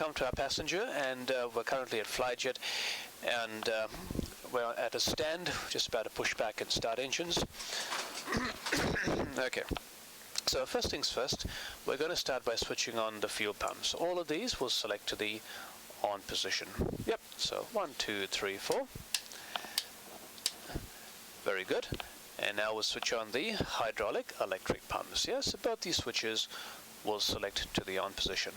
welcome to our passenger, and we're currently at Flyjet, and we're at a stand, just about to push back and start engines. Okay, so first things first, we're going to start by switching on the fuel pumps. All of these will select to the on position. Yep, so 1, 2, 3, 4. Very good. And now we'll switch on the hydraulic electric pumps. Yes, so both these switches will select to the on position.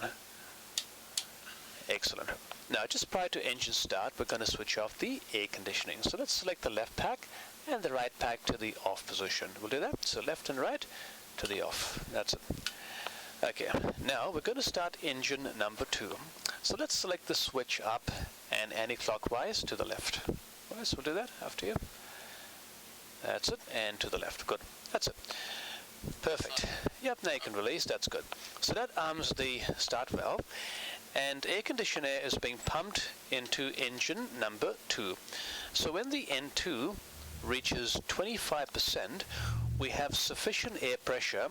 Excellent. Now, just prior to engine start, we're going to switch off the air conditioning. So let's select the left pack and the right pack to the off position. We'll do that. So left and right to the off. That's it. Okay, now we're going to start engine number 2. So let's select the switch up and anti-clockwise to the left. Right, so we'll do that after you. That's it, and to the left. Good. That's it. Perfect. Yep, now you can release. That's good. So that arms the start valve, and air conditioned air is being pumped into engine number 2. So when the N2 reaches 25%, we have sufficient air pressure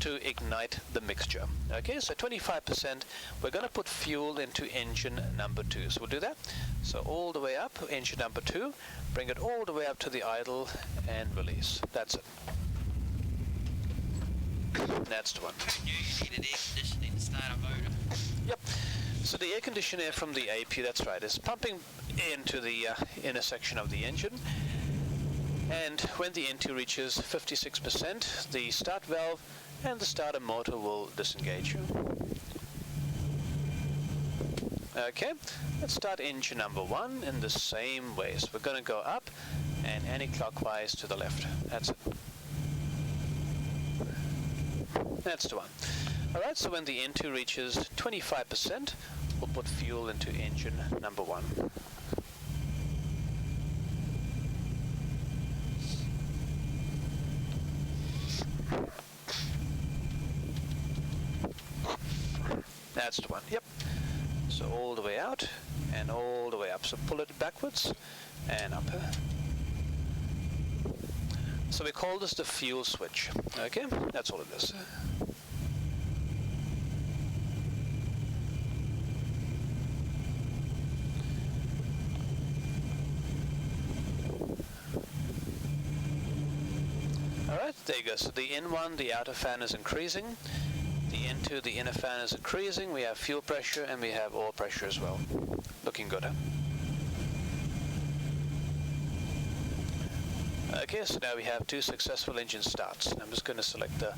to ignite the mixture. Okay, so 25%, we're going to put fuel into engine number 2. So we'll do that. So all the way up, engine number 2, bring it all the way up to the idle and release. That's it. That's the one. You need an air conditioning to start a motor. Yep. So the air conditioned air from the AP, that's right, is pumping into the inner section of the engine. And when the N2 reaches 56%, the start valve and the starter motor will disengage. Okay, let's start engine number 1 in the same way. So we're going to go up and anti-clockwise to the left. That's it. That's the one. Alright, so when the N2 reaches 25%, we'll put fuel into engine number 1. That's the one. Yep. So all the way out and all the way up. So pull it backwards and up. So we call this the fuel switch. Okay, that's all it is. Alright, there you go. So the N1, the outer fan is increasing. The N2, the inner fan is increasing. We have fuel pressure and we have oil pressure as well. Looking good, huh? Okay, so now we have 2 successful engine starts. I'm just going to select the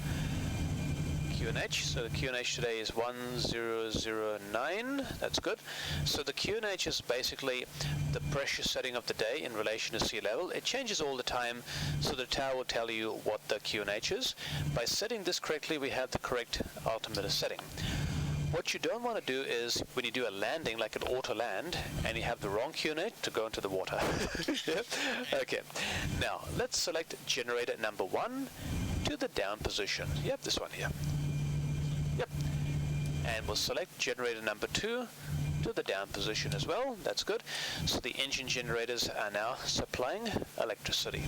QNH. So the QNH today is 1009. That's good. So the QNH is basically the pressure setting of the day in relation to sea level. It changes all the time, so the tower will tell you what the QNH is. By setting this correctly, we have the correct altimeter setting. What you don't want to do is, when you do a landing, like an auto land, and you have the wrong QNH, to go into the water. Okay, now let's select generator number 1 to the down position. Yep, this one here. Yep, and we'll select generator number 2 to the down position as well. That's good. So the engine generators are now supplying electricity.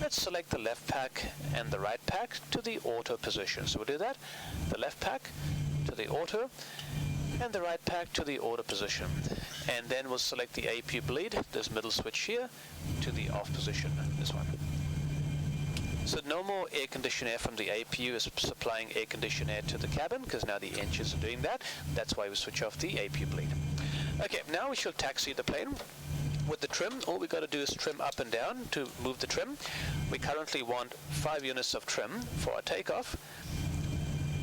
Let's select the left pack and the right pack to the auto position. So we'll do that. The left pack to the auto and the right pack to the auto position. And then we'll select the AP bleed, this middle switch here, to the off position, this one. So no more air conditioned air from the APU is supplying air conditioned air to the cabin, because now the engines are doing that. That's why we switch off the APU bleed. Okay, now we shall taxi the plane. With the trim, all we got to do is trim up and down to move the trim. We currently want 5 units of trim for our takeoff.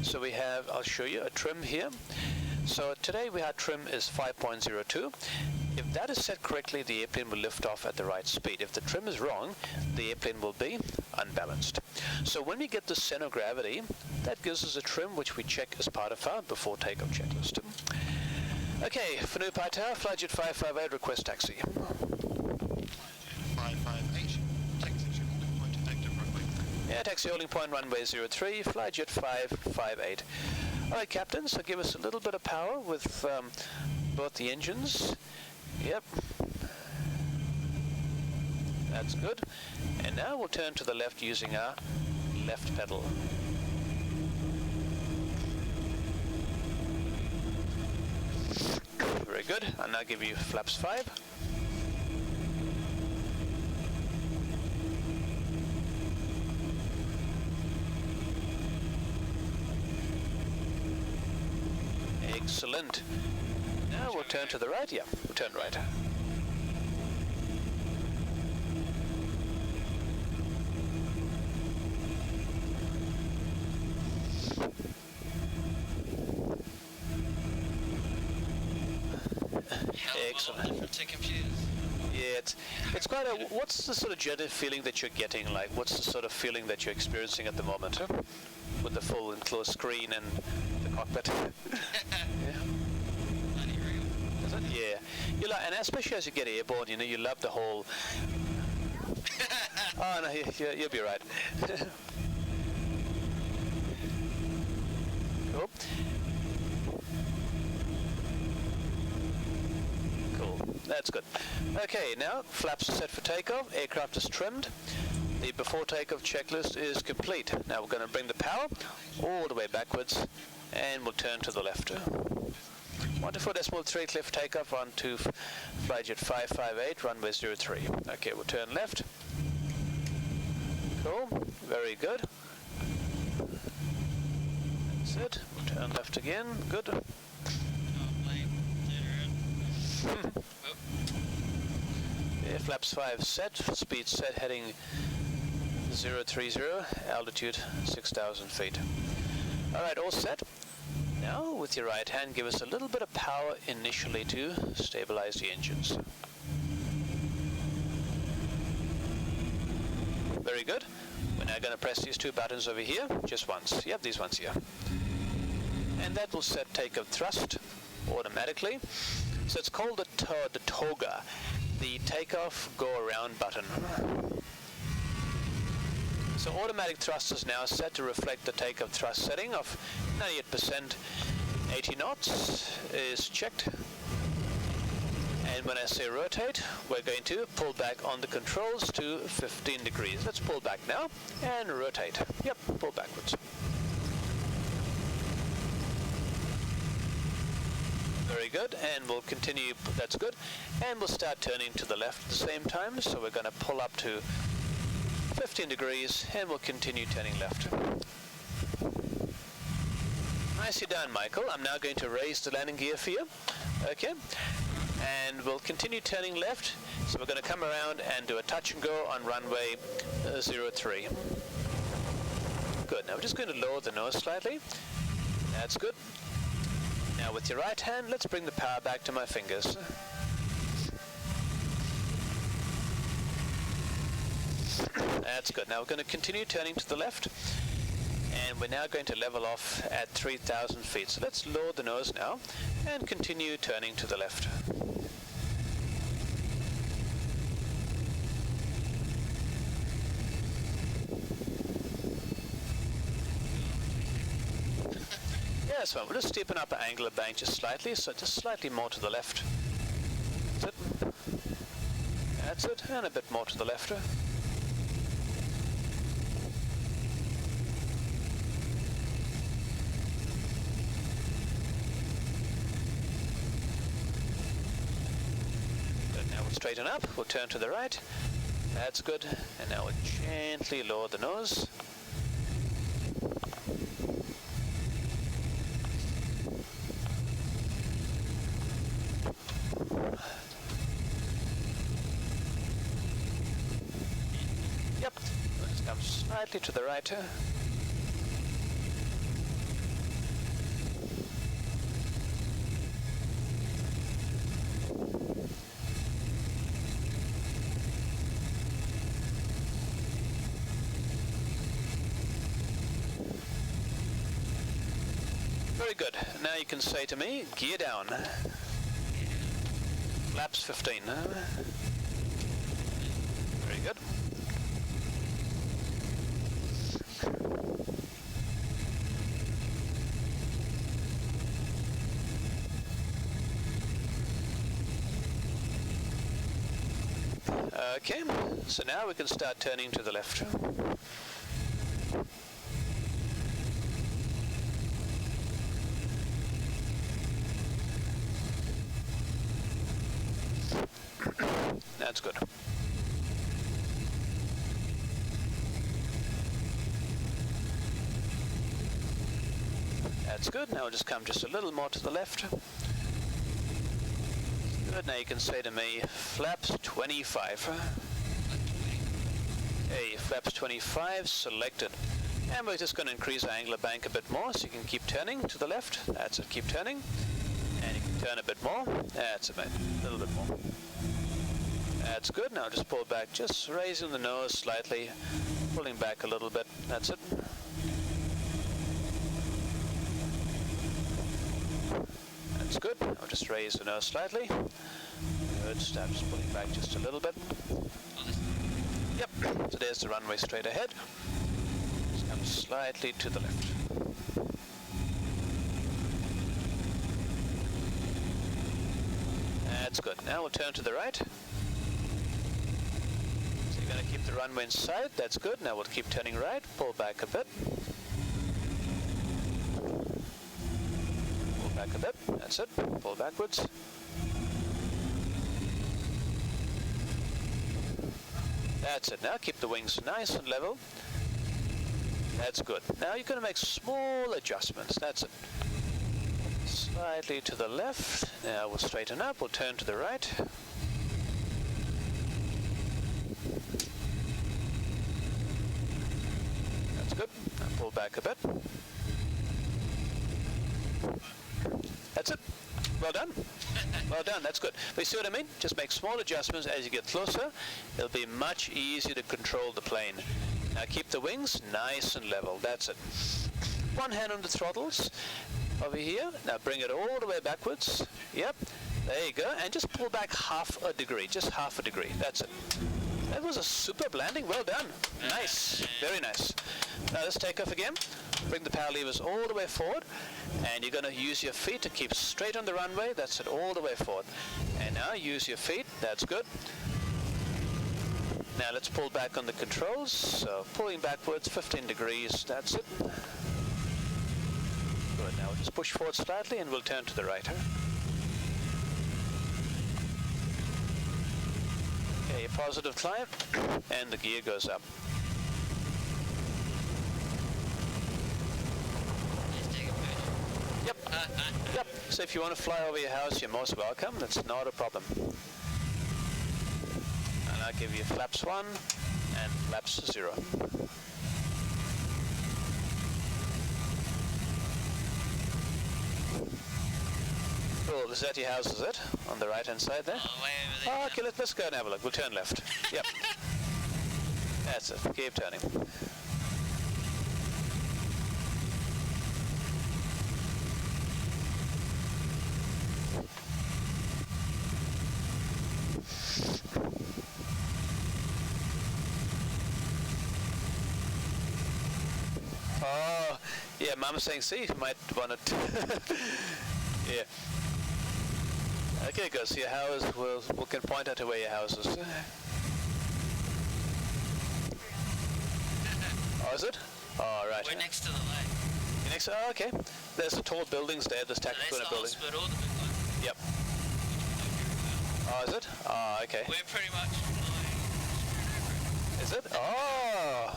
So we have, I'll show you a trim here. So today our trim is 5.02. If that is set correctly, the airplane will lift off at the right speed. If the trim is wrong, the airplane will be unbalanced. So when we get the center of gravity, that gives us a trim which we check as part of our before takeoff checklist. Okay, Fanu Pai Tower, Flyjet 558, request taxi. 558, taxi to holding point, active runway. Yeah, taxi holding point, runway 03, Flyjet 558. Alright, Captain, so give us a little bit of power with both the engines. Yep. That's good. And now we'll turn to the left using our left pedal. Very good. I'll now give you flaps 5. Excellent. Now we'll turn to the right. Yeah, we'll turn right. Excellent. Different to computers. Yeah, it's quite a. What's the sort of general feeling that you're getting? Like, what's the sort of feeling that you're experiencing at the moment, with the full enclosed screen and the cockpit? Yeah. Bloody real. Is it? Yeah. You like, and especially as you get airborne, you know, you love the whole. Oh no, you'll be right. Cool. That's good. Okay, now flaps are set for takeoff. Aircraft is trimmed. The before takeoff checklist is complete. Now we're going to bring the power all the way backwards, and we'll turn to the left. 124.3 cliff takeoff on to flyjet 558, runway 03. Okay, we'll turn left. Cool. Very good. That's it. We'll turn left again. Good. Yeah, flaps 5 set, speed set, heading 030, altitude 6,000 feet. Alright, all set. Now, with your right hand, give us a little bit of power initially to stabilize the engines. Very good. We're now going to press these two buttons over here, just once. Yep, these ones here. And that will set takeoff thrust automatically. So it's called the toga, the takeoff go around button. So automatic thrust is now set to reflect the takeoff thrust setting of 98%. 80 knots is checked. And when I say rotate, we're going to pull back on the controls to 15 degrees. Let's pull back now and rotate. Yep, pull backwards. Very good, and we'll continue, that's good, and we'll start turning to the left at the same time, so we're going to pull up to 15 degrees, and we'll continue turning left. Nicely done, Michael. I'm now going to raise the landing gear for you, okay, and we'll continue turning left, so we're going to come around and do a touch and go on runway 03. Good, now we're just going to lower the nose slightly, that's good. Now with your right hand, let's bring the power back to my fingers. That's good. Now we're going to continue turning to the left, and we're now going to level off at 3,000 feet. So let's lower the nose now and continue turning to the left. That's fine. We'll just steepen up our angular bank just slightly, so just slightly more to the left. That's it. That's it, and a bit more to the left. Good. Now we'll straighten up. We'll turn to the right. That's good. And now we'll gently lower the nose. Yep, let's come slightly to the right. Very good. Now you can say to me, gear down. Flaps 15. Very good. Okay, so now we can start turning to the left. That's good. That's good. Now we'll just come just a little more to the left. Good. Now you can say to me, flaps 25. Okay, flaps 25 selected. And we're just going to increase our angle of bank a bit more, so you can keep turning to the left. That's it, keep turning. And you can turn a bit more. That's it, mate. A little bit more. That's good. Now just pull back, just raising the nose slightly, pulling back a little bit. That's it. That's good. I'll just raise the nose slightly. Good. Start just pulling back just a little bit. Yep. So there's the runway straight ahead. Just come slightly to the left. That's good. Now we'll turn to the right. So you're going to keep the runway inside. That's good. Now we'll keep turning right. Pull back a bit. Pull back a bit. That's it. Pull backwards. That's it. Now keep the wings nice and level. That's good. Now you're going to make small adjustments. That's it. Slightly to the left. Now we'll straighten up. We'll turn to the right. That's good. Now pull back a bit. That's it. Well done. Well done. That's good. But you see what I mean? Just make small adjustments as you get closer. It'll be much easier to control the plane. Now keep the wings nice and level. That's it. One hand on the throttles. Over here. Now bring it all the way backwards. Yep. There you go. And just pull back half a degree. Just half a degree. That's it. That was a superb landing. Well done. Nice. Very nice. Now let's take off again. Bring the power levers all the way forward. And you're going to use your feet to keep straight on the runway. That's it. All the way forward. And now use your feet. That's good. Now let's pull back on the controls. So pulling backwards 15 degrees. That's it. Good. Now we'll just push forward slightly and we'll turn to the right. Okay, positive climb, and the gear goes up. Yep. Yep. So if you want to fly over your house, you're most welcome. That's not a problem. And I'll give you flaps 1 and flaps 0. Cool, is that your house, is it? On the right-hand side there? Oh, way over there. Oh, okay, let's go and have a look. We'll turn left. Yep. That's it. Keep turning. Oh, yeah, Mum's saying, see, you might want it. Yeah. Okay, good. So your house, we can point out to where your house is. Oh, is it? Oh, right. We're next to the lake. You're next to, oh, okay. There's the tall buildings there. There's So that's the Takapuna building. hospital, the big one. Yep. Oh, is it? Oh, okay. We're pretty much flying. Is it? Oh.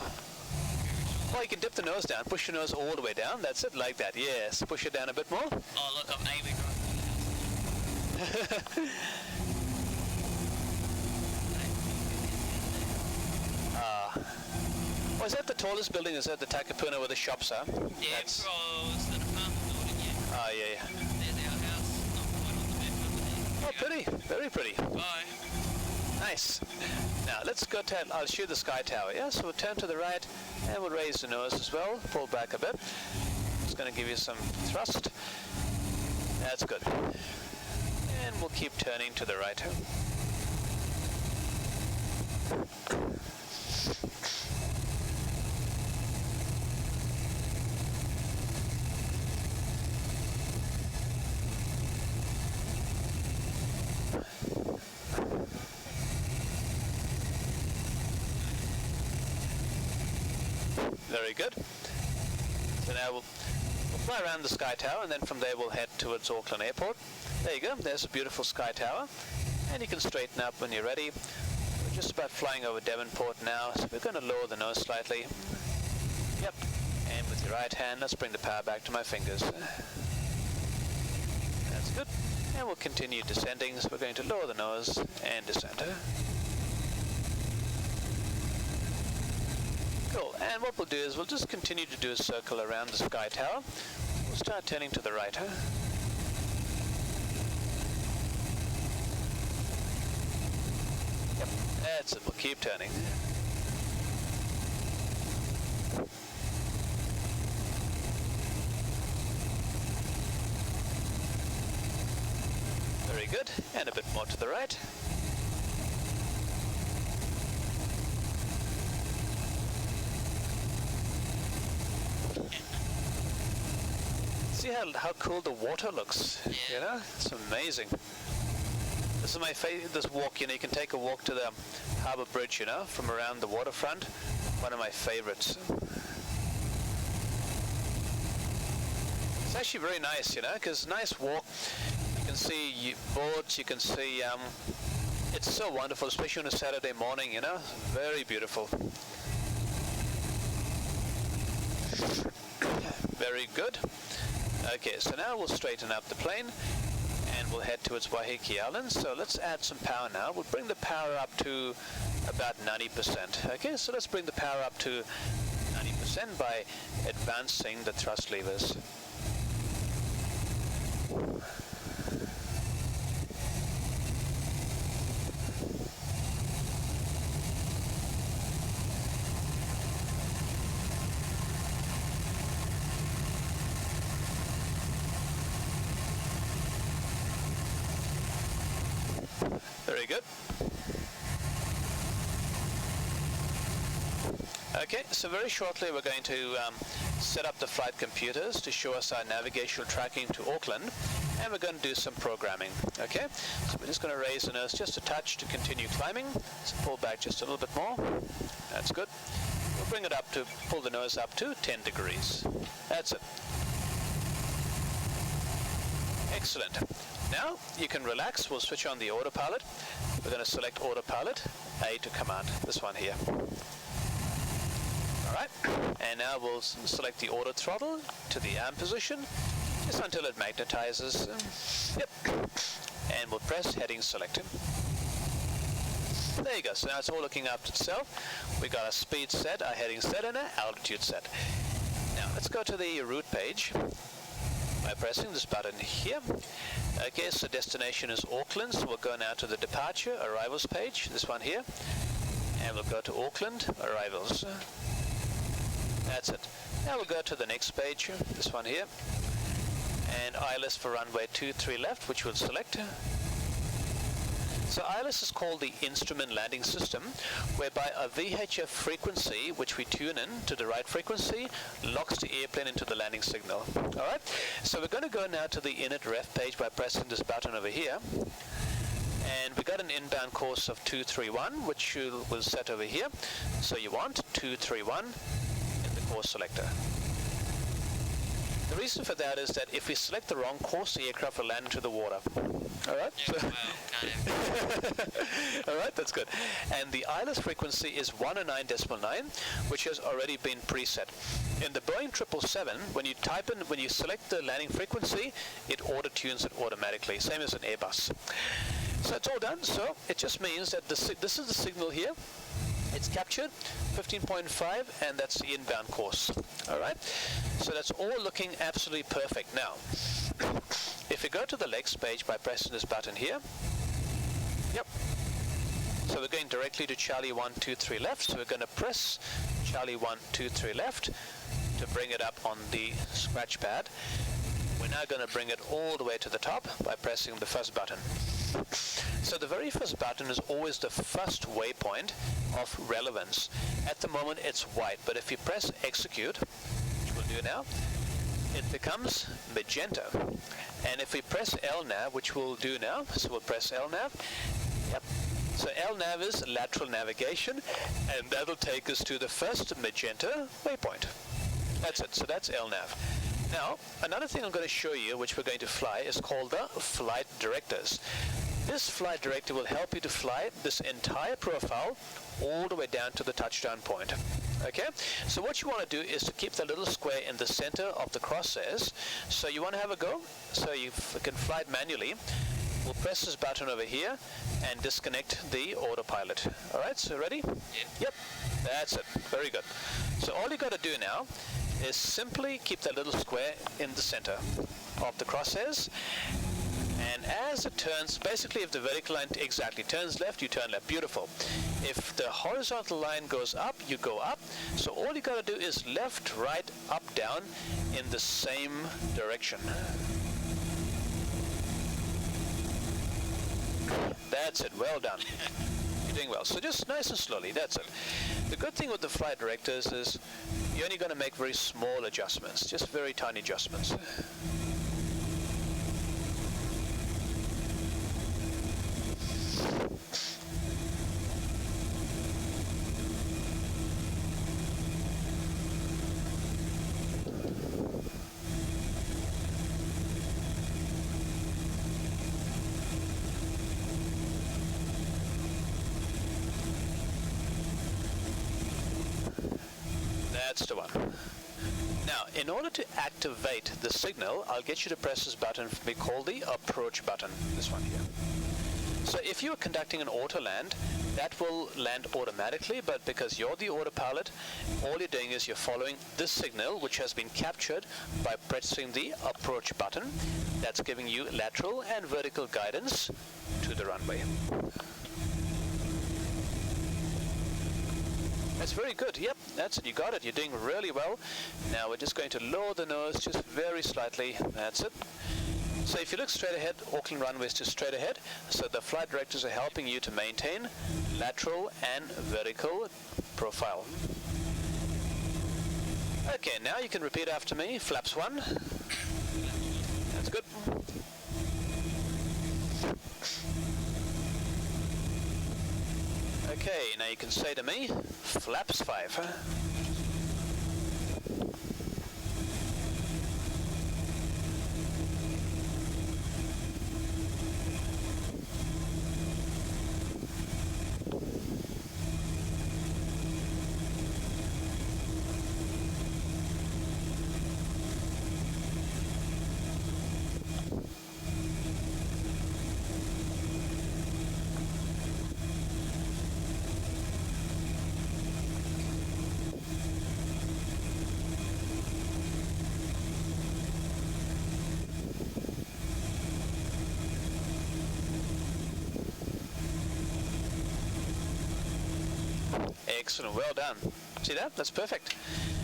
Well, you can dip the nose down. Push your nose all the way down. That's it, like that. Yes. Push it down a bit more. Oh, look, I'm aiming right. Well, is that the tallest building? Is that the Takapuna where the shops are? Yeah, That's... it's the apartment building, yeah. Oh, yeah, yeah. There's our house, not quite on the map underneath. Oh, pretty. Very pretty. Bye. Nice. Now, let's go to... I'll show you the sky tower. Yeah, so we'll turn to the right, and we'll raise the nose as well. Pull back a bit. It's going to give you some thrust. That's good. And we'll keep turning to the right. Very good. So now we'll fly around the sky tower, and then from there we'll head towards Auckland Airport. There you go. There's a beautiful sky tower. And you can straighten up when you're ready. We're just about flying over Devonport now, so we're going to lower the nose slightly. Yep. And with your right hand, let's bring the power back to my fingers. That's good. And we'll continue descending, so we're going to lower the nose and descend. Cool. And what we'll do is we'll just continue to do a circle around the sky tower. We'll start turning to the right. Yep. That's it. We'll keep turning. Very good. And a bit more to the right. See how cool the water looks, you know? It's amazing. This is my this walk, you know, you can take a walk to the harbour bridge, you know, from around the waterfront. One of my favorites. It's actually very nice, you know, because nice walk. You can see boats, you can see, it's so wonderful, especially on a Saturday morning, you know, very beautiful. Very good. Okay, so now we'll straighten up the plane and we'll head towards Waiheke Island. So let's add some power now. We'll bring the power up to about 90%. Okay, so let's bring the power up to 90% by advancing the thrust levers. Very good. Okay, so very shortly we're going to set up the flight computers to show us our navigational tracking to Auckland, and we're going to do some programming. Okay, so we're just going to raise the nose just a touch to continue climbing. So pull back just a little bit more. That's good. We'll bring it up to, pull the nose up to 10 degrees. That's it. Excellent. Now you can relax. We'll switch on the autopilot. We're going to select autopilot, A to command, this one here. Alright, and now we'll select the auto throttle to the arm position, just until it magnetizes. Yep. And we'll press heading selected. There you go. So now it's all looking after itself. We got our speed set, our heading set, and our altitude set. Now let's go to the route page by pressing this button here. Okay, so destination is Auckland, so we'll go now to the departure arrivals page, this one here, and we'll go to Auckland arrivals. That's it. Now we'll go to the next page, this one here, and ILS for runway 23 left, which we'll select. So ILS is called the instrument landing system, whereby a VHF frequency, which we tune in to the right frequency, locks the airplane into the landing signal. Alright, so we're going to go now to the init ref page by pressing this button over here. And we got an inbound course of 231, which we'll set over here. So you want 231 in the course selector. The reason for that is that if we select the wrong course, the aircraft will land into the water. Alright? Yeah, well, Alright, that's good. And the ILS frequency is 109.9, which has already been preset. In the Boeing 777, when you type in, when you select the landing frequency, it auto-tunes it automatically, same as an Airbus. So it's all done. So it just means that this is the signal here. It's captured 15.5, and that's the inbound course. Alright, so that's all looking absolutely perfect. Now if we go to the legs page by pressing this button here, yep, so we're going directly to Charlie 123 left, so we're going to press Charlie 123 left to bring it up on the scratch pad. We're now going to bring it all the way to the top by pressing the first button. So the very first button is always the first waypoint of relevance. At the moment it's white, but if you press execute, which we'll do now, it becomes magenta. And if we press LNAV, which we'll do now, so we'll press LNAV, yep. So LNAV is lateral navigation, and that'll take us to the first magenta waypoint. That's it, so that's LNAV. Now, another thing I'm going to show you, which we're going to fly, is called the flight directors. This flight director will help you to fly this entire profile all the way down to the touchdown point. Okay, so what you want to do is to keep the little square in the center of the crosshairs. So you want to have a go, so you can fly it manually. We'll press this button over here and disconnect the autopilot. Alright, so ready? Yeah. Yep, that's it. Very good. So all you got to do now is simply keep that little square in the center of the crosshairs. And as it turns, basically if the vertical line exactly turns left, you turn left. Beautiful. If the horizontal line goes up, you go up. So all you got to do is left, right, up, down in the same direction. That's it. Well done. You're doing well. So just nice and slowly. That's it. The good thing with the flight directors is you're only going to make very small adjustments, just very tiny adjustments. That's the one. Now, in order to activate the signal, I'll get you to press this button we call the approach button, this one here. So if you're conducting an auto land, that will land automatically, but because you're the autopilot, all you're doing is you're following this signal, which has been captured by pressing the approach button. That's giving you lateral and vertical guidance to the runway. That's very good. Yep, that's it. You got it. You're doing really well. Now we're just going to lower the nose just very slightly. That's it. So if you look straight ahead, Auckland runway is just straight ahead. So the flight directors are helping you to maintain lateral and vertical profile. Okay, now you can repeat after me. Flaps 1. That's good. Okay, now you can say to me, flaps 5. Excellent, well done. See that? That's perfect.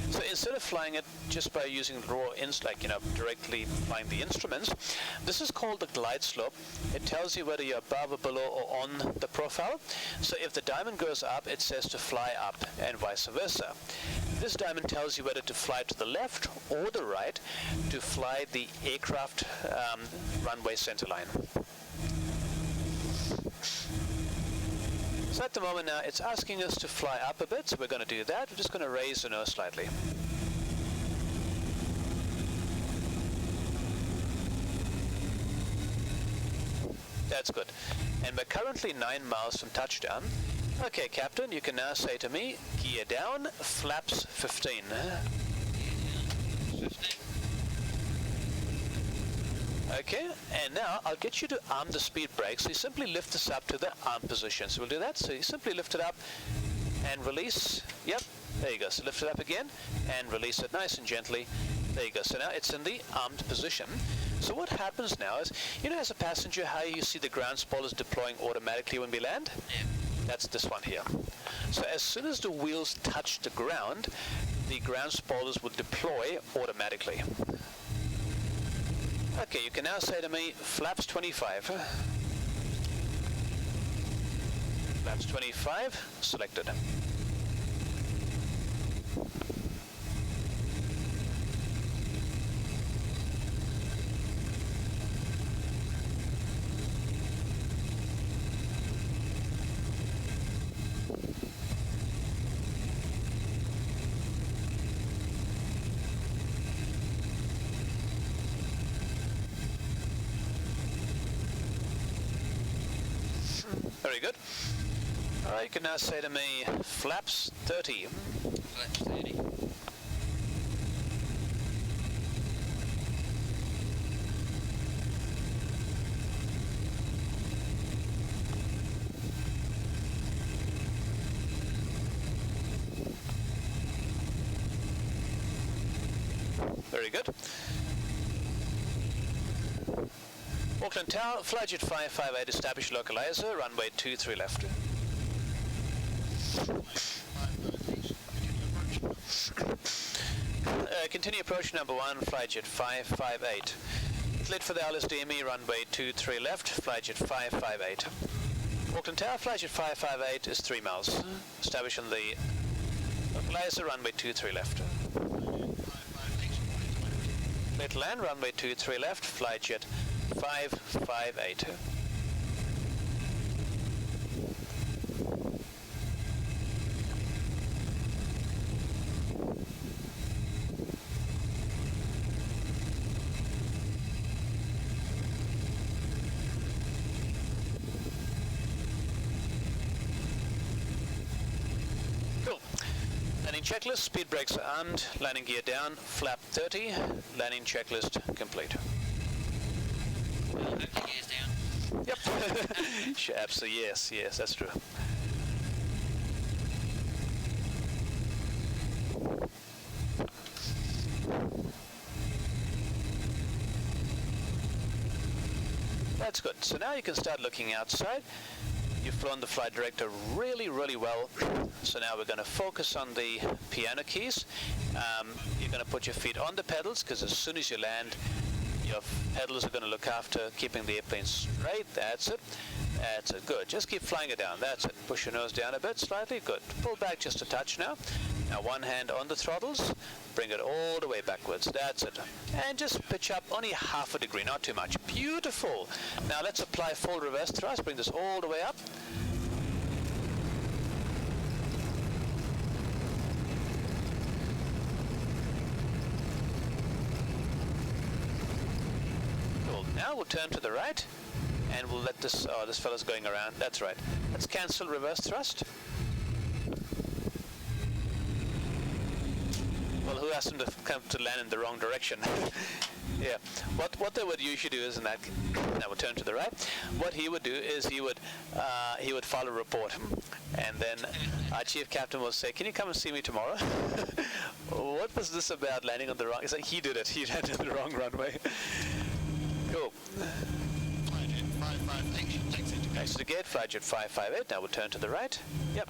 So instead of flying it just by using raw directly flying the instruments, this is called the glide slope. It tells you whether you're above or below or on the profile. So if the diamond goes up, it says to fly up, and vice versa. This diamond tells you whether to fly to the left or the right to fly the aircraft runway center line. So at the moment now, it's asking us to fly up a bit, so we're going to do that. We're just going to raise the nose slightly. That's good. And we're currently 9 miles from touchdown. Okay, Captain, you can now say to me, gear down, flaps 15. 15. Okay, and now I'll get you to arm the speed brake. So you simply lift this up to the arm position. So we'll do that. So you simply lift it up and release. Yep, there you go. So lift it up again and release it nice and gently. There you go. So now it's in the armed position. So what happens now is, as a passenger, how you see the ground spoilers deploying automatically when we land? Yeah. That's this one here. So as soon as the wheels touch the ground spoilers will deploy automatically. Okay, you can now say to me, flaps 25. Flaps 25, selected. Very good. All right, you can now say to me, flaps 30. Flaps 30. Very good. Auckland Tower, flight jet 558, establish localizer, runway 23 left. Continue approach number 1, flight jet 558. Cleared for the LSDME, runway 23 left, flight jet 558. Auckland Tower, flight jet 558 is 3 miles. Establish on the localizer, runway 23 left. Clear to land, runway 23 left, flight jet 558. Cool. Landing checklist, speed brakes are armed, landing gear down, flap 30, landing checklist complete. Hope the gear's down. Yep. Sure, absolutely, yes, that's true. That's good. So now you can start looking outside. You've flown the flight director really, really well. So now we're going to focus on the piano keys. You're going to put your feet on the pedals, because as soon as you land, your pedals are going to look after keeping the airplane straight. That's it. That's it. Good. Just keep flying it down. That's it. Push your nose down a bit, slightly. Good. Pull back just a touch now. Now one hand on the throttles. Bring it all the way backwards. That's it. And just pitch up only half a degree, not too much. Beautiful. Now let's apply full reverse thrust. Bring this all the way up. Cool. Now we'll turn to the right, and we'll let this, this fellow's going around. That's right. Let's cancel reverse thrust. Well, who asked him to come to land in the wrong direction? Yeah. What they would usually do is, in that, now we'll turn to the right. What he would do is he would file a report, and then our chief captain will say, "Can you come and see me tomorrow?" What was this about landing on the wrong? It's like he did it. He landed on the wrong runway. Cool. Flight jet 558, takes into Next to the gate, flight jet 558. Now we'll turn to the right. Yep.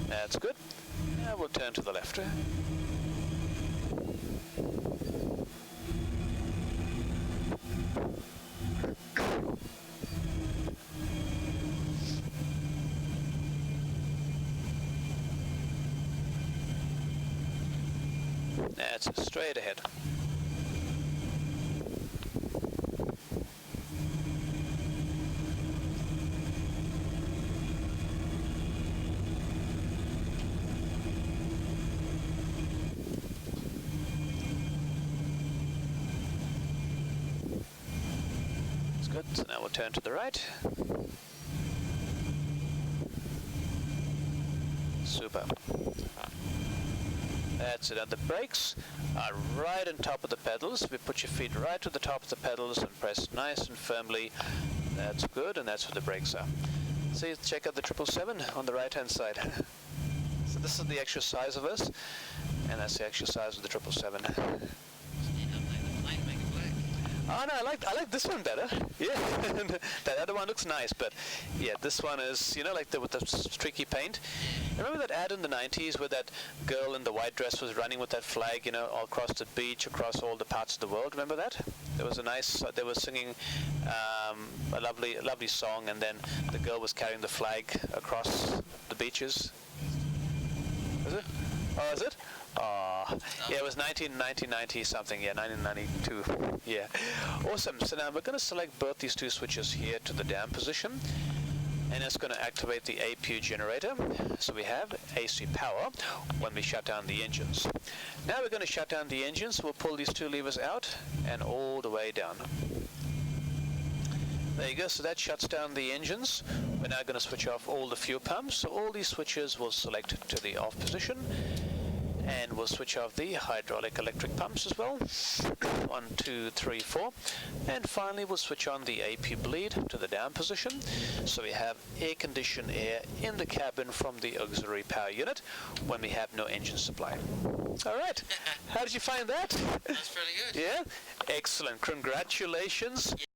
That's good. Now we'll turn to the left. That's straight ahead. Good, so now we'll turn to the right. Super. That's it. And the brakes are right on top of the pedals. We put your feet right to the top of the pedals and press nice and firmly. That's good, and that's where the brakes are. See, check out the 777 on the right-hand side. So this is the extra size of us, and that's the extra size of the 777. Oh no, I like this one better. Yeah, that other one looks nice, but yeah, this one is, you know, like with the streaky paint. Remember that ad in the 90s where that girl in the white dress was running with that flag, you know, all across the beach, across all the parts of the world? Remember that? There was a nice, they were singing a lovely song, and then the girl was carrying the flag across the beaches. Is it? Oh, is it? Oh, Yeah, it was 1990 something, yeah, 1992, yeah. Awesome, so now we're going to select both these two switches here to the down position, and it's going to activate the APU generator, so we have AC power when we shut down the engines. Now we're going to shut down the engines, we'll pull these two levers out, and all the way down. There you go, so that shuts down the engines. We're now going to switch off all the fuel pumps, so all these switches will select to the off position, and we'll switch off the hydraulic electric pumps as well. 1, 2, 3, 4, and finally we'll switch on the APU bleed to the down position, so we have air conditioned air in the cabin from the auxiliary power unit when we have no engine supply. Alright, how did you find that? That's pretty good. Yeah, excellent, congratulations.